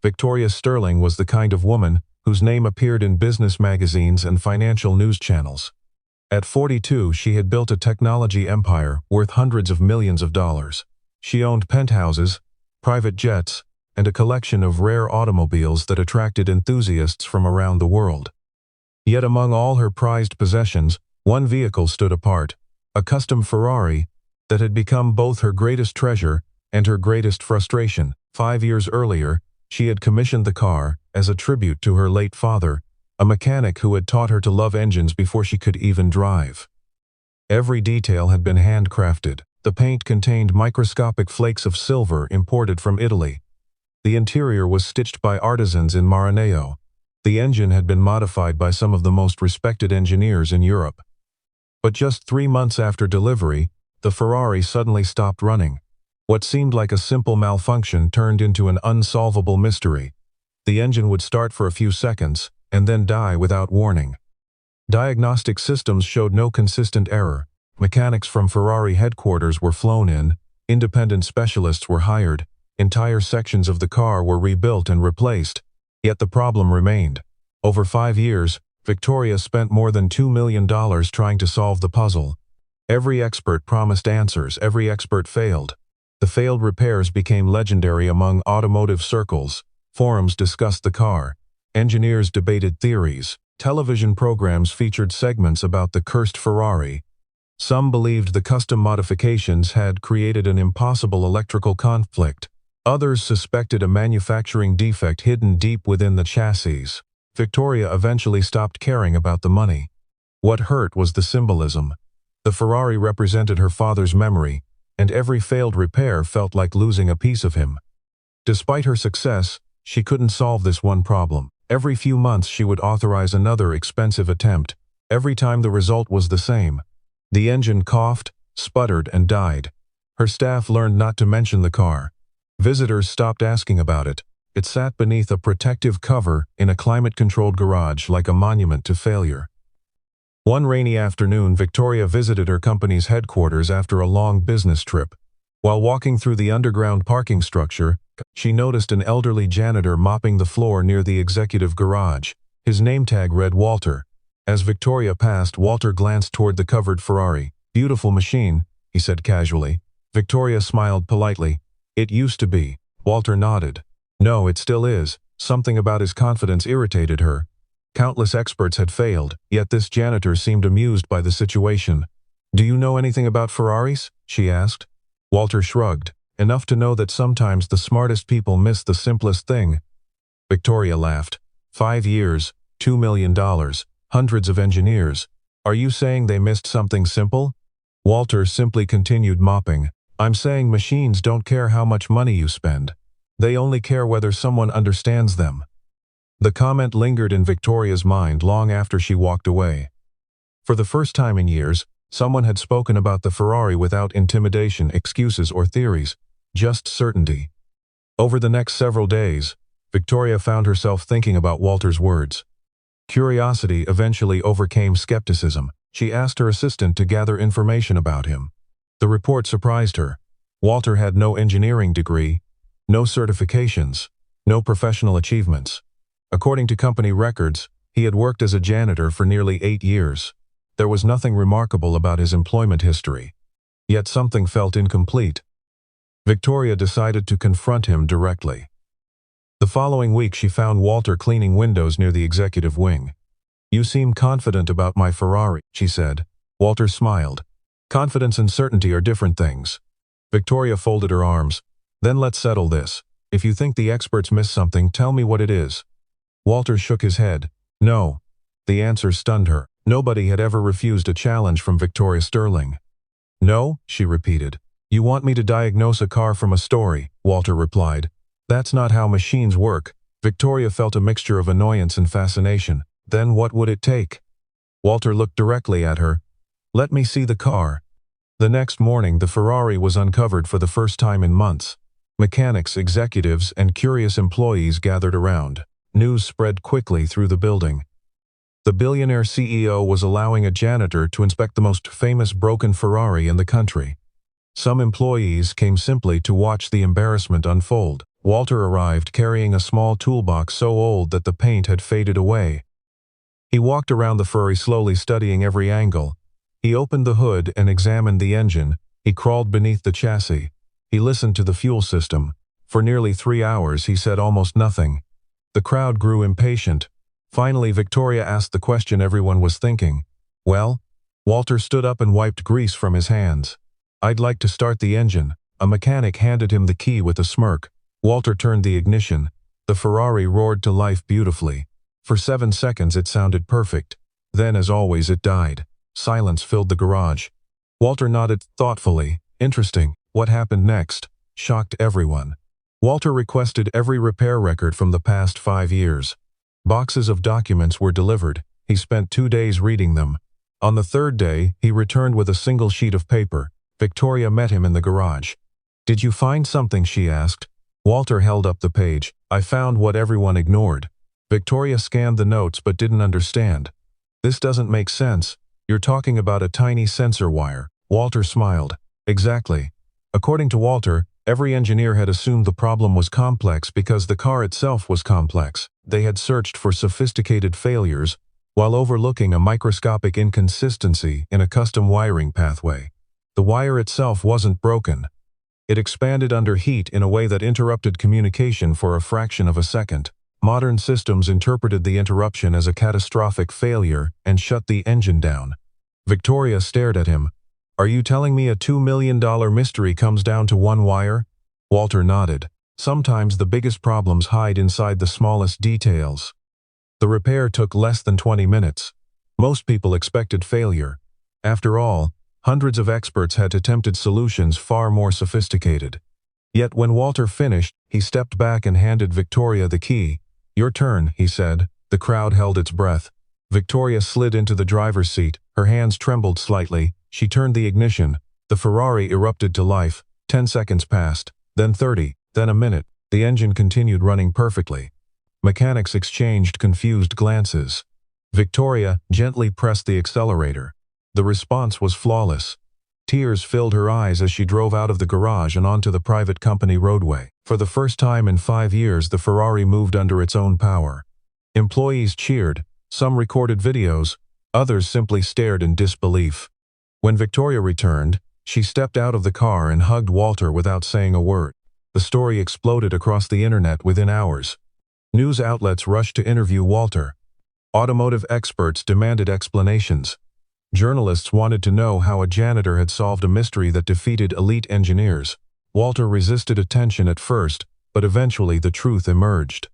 Victoria Sterling was the kind of woman whose name appeared in business magazines and financial news channels. At 42, she had built a technology empire worth hundreds of millions of dollars. She owned penthouses, private jets, and a collection of rare automobiles that attracted enthusiasts from around the world. Yet among all her prized possessions, one vehicle stood apart, a custom Ferrari that had become both her greatest treasure and her greatest frustration. 5 years earlier, she had commissioned the car as a tribute to her late father, a mechanic who had taught her to love engines before she could even drive. Every detail had been handcrafted. The paint contained microscopic flakes of silver imported from Italy. The interior was stitched by artisans in Maranello. The engine had been modified by some of the most respected engineers in Europe. But just 3 months after delivery, the Ferrari suddenly stopped running. What seemed like a simple malfunction turned into an unsolvable mystery. The engine would start for a few seconds, and then die without warning. Diagnostic systems showed no consistent error. Mechanics from Ferrari headquarters were flown in, independent specialists were hired, entire sections of the car were rebuilt and replaced, yet the problem remained. Over 5 years, Victoria spent more than $2 million trying to solve the puzzle. Every expert promised answers, every expert failed. The failed repairs became legendary among automotive circles. Forums discussed the car. Engineers debated theories. Television programs featured segments about the cursed Ferrari. Some believed the custom modifications had created an impossible electrical conflict. Others suspected a manufacturing defect hidden deep within the chassis. Victoria eventually stopped caring about the money. What hurt was the symbolism. The Ferrari represented her father's memory, and every failed repair felt like losing a piece of him. Despite her success, she couldn't solve this one problem. Every few months she would authorize another expensive attempt. Every time the result was the same. The engine coughed, sputtered, and died. Her staff learned not to mention the car. Visitors stopped asking about it. It sat beneath a protective cover in a climate-controlled garage like a monument to failure. One rainy afternoon, Victoria visited her company's headquarters after a long business trip. While walking through the underground parking structure, she noticed an elderly janitor mopping the floor near the executive garage. His name tag read Walter. As Victoria passed, Walter glanced toward the covered Ferrari. "Beautiful machine," he said casually. Victoria smiled politely. "It used to be." Walter nodded. "No, it still is." Something about his confidence irritated her. Countless experts had failed, yet this janitor seemed amused by the situation. "Do you know anything about Ferraris?" she asked. Walter shrugged. "Enough to know that sometimes the smartest people miss the simplest thing." Victoria laughed. 5 years, $2 million, hundreds of engineers. Are you saying they missed something simple? Walter simply continued mopping. "I'm saying machines don't care how much money you spend. They only care whether someone understands them." The comment lingered in Victoria's mind long after she walked away. For the first time in years, someone had spoken about the Ferrari without intimidation, excuses, or theories, just certainty. Over the next several days, Victoria found herself thinking about Walter's words. Curiosity eventually overcame skepticism. She asked her assistant to gather information about him. The report surprised her. Walter had no engineering degree, no certifications, no professional achievements. According to company records, he had worked as a janitor for nearly 8 years. There was nothing remarkable about his employment history. Yet something felt incomplete. Victoria decided to confront him directly. The following week she found Walter cleaning windows near the executive wing. "You seem confident about my Ferrari," she said. Walter smiled. "Confidence and certainty are different things." Victoria folded her arms. "Then let's settle this. If you think the experts missed something, tell me what it is." Walter shook his head. "No." The answer stunned her. Nobody had ever refused a challenge from Victoria Sterling. "No?" she repeated. "You want me to diagnose a car from a story," Walter replied. "That's not how machines work." Victoria felt a mixture of annoyance and fascination. Then what would it take? Walter looked directly at her. "Let me see the car." The next morning, the Ferrari was uncovered for the first time in months. Mechanics, executives, and curious employees gathered around. News spread quickly through the building. The billionaire CEO was allowing a janitor to inspect the most famous broken Ferrari in the country. Some employees came simply to watch the embarrassment unfold. Walter arrived carrying a small toolbox so old that the paint had faded away. He walked around the Ferrari slowly, studying every angle. He opened the hood and examined the engine. He crawled beneath the chassis. He listened to the fuel system. For nearly 3 hours he said almost nothing. The crowd grew impatient. Finally, Victoria asked the question everyone was thinking. "Well?" Walter stood up and wiped grease from his hands. "I'd like to start the engine." A mechanic handed him the key with a smirk. Walter turned the ignition. The Ferrari roared to life beautifully. For 7 seconds it sounded perfect. Then, as always, it died. Silence filled the garage. Walter nodded thoughtfully. Interesting. What happened next shocked everyone. Walter requested every repair record from the past 5 years. Boxes of documents were delivered. He spent 2 days reading them. On the 3rd day, he returned with a single sheet of paper. Victoria met him in the garage. "Did you find something?" she asked. Walter held up the page. "I found what everyone ignored." Victoria scanned the notes but didn't understand. "This doesn't make sense. You're talking about a tiny sensor wire." Walter smiled. "Exactly." According to Walter, every engineer had assumed the problem was complex because the car itself was complex. They had searched for sophisticated failures while overlooking a microscopic inconsistency in a custom wiring pathway. The wire itself wasn't broken. It expanded under heat in a way that interrupted communication for a fraction of a second. Modern systems interpreted the interruption as a catastrophic failure and shut the engine down. Victoria stared at him. "Are you telling me a $2 million mystery comes down to one wire?" Walter nodded. "Sometimes the biggest problems hide inside the smallest details." The repair took less than 20 minutes. Most people expected failure. After all, hundreds of experts had attempted solutions far more sophisticated. Yet when Walter finished, he stepped back and handed Victoria the key. "Your turn," he said. The crowd held its breath. Victoria slid into the driver's seat. Her hands trembled slightly. She turned the ignition. The Ferrari erupted to life. 10 seconds passed, then 30, then a minute. The engine continued running perfectly. Mechanics exchanged confused glances. Victoria gently pressed the accelerator. The response was flawless. Tears filled her eyes as she drove out of the garage and onto the private company roadway. For the first time in 5 years, the Ferrari moved under its own power. Employees cheered. Some recorded videos. Others simply stared in disbelief. When Victoria returned, she stepped out of the car and hugged Walter without saying a word. The story exploded across the internet within hours. News outlets rushed to interview Walter. Automotive experts demanded explanations. Journalists wanted to know how a janitor had solved a mystery that defeated elite engineers. Walter resisted attention at first, but eventually the truth emerged.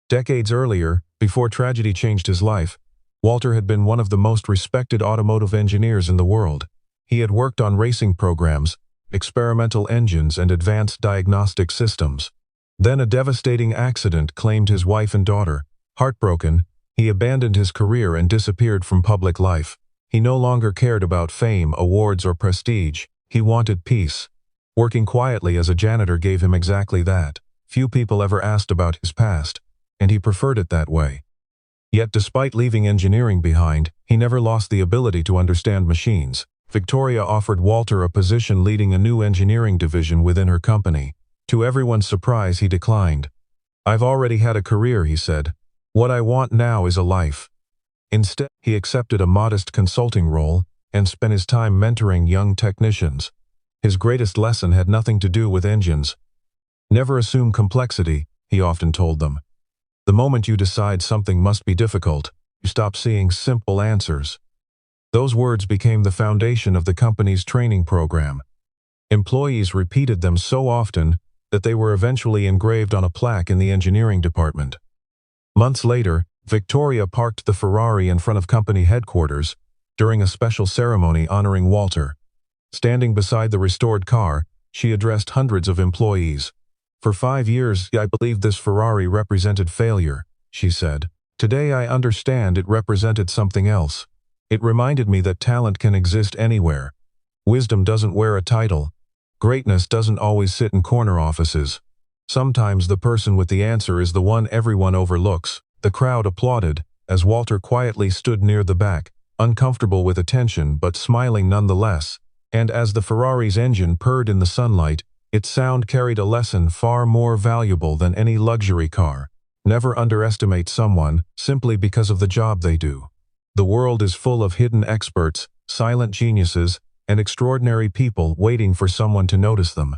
Decades earlier, before tragedy changed his life, Walter had been one of the most respected automotive engineers in the world. He had worked on racing programs, experimental engines, and advanced diagnostic systems. Then a devastating accident claimed his wife and daughter. Heartbroken, he abandoned his career and disappeared from public life. He no longer cared about fame, awards, or prestige. He wanted peace. Working quietly as a janitor gave him exactly that. Few people ever asked about his past, and he preferred it that way. Yet despite leaving engineering behind, he never lost the ability to understand machines. Victoria offered Walter a position leading a new engineering division within her company. To everyone's surprise, he declined. "I've already had a career," he said. "What I want now is a life." Instead, he accepted a modest consulting role and spent his time mentoring young technicians. His greatest lesson had nothing to do with engines. "Never assume complexity," he often told them. "The moment you decide something must be difficult, you stop seeing simple answers." Those words became the foundation of the company's training program. Employees repeated them so often that they were eventually engraved on a plaque in the engineering department. Months later, Victoria parked the Ferrari in front of company headquarters during a special ceremony honoring Walter. Standing beside the restored car, she addressed hundreds of employees. "For 5 years, I believed this Ferrari represented failure," she said. "Today I understand it represented something else. It reminded me that talent can exist anywhere. Wisdom doesn't wear a title. Greatness doesn't always sit in corner offices. Sometimes the person with the answer is the one everyone overlooks." The crowd applauded as Walter quietly stood near the back, uncomfortable with attention but smiling nonetheless. And as the Ferrari's engine purred in the sunlight, Its sound carried a lesson far more valuable than any luxury car. Never underestimate someone simply because of the job they do. The world is full of hidden experts, silent geniuses, and extraordinary people waiting for someone to notice them.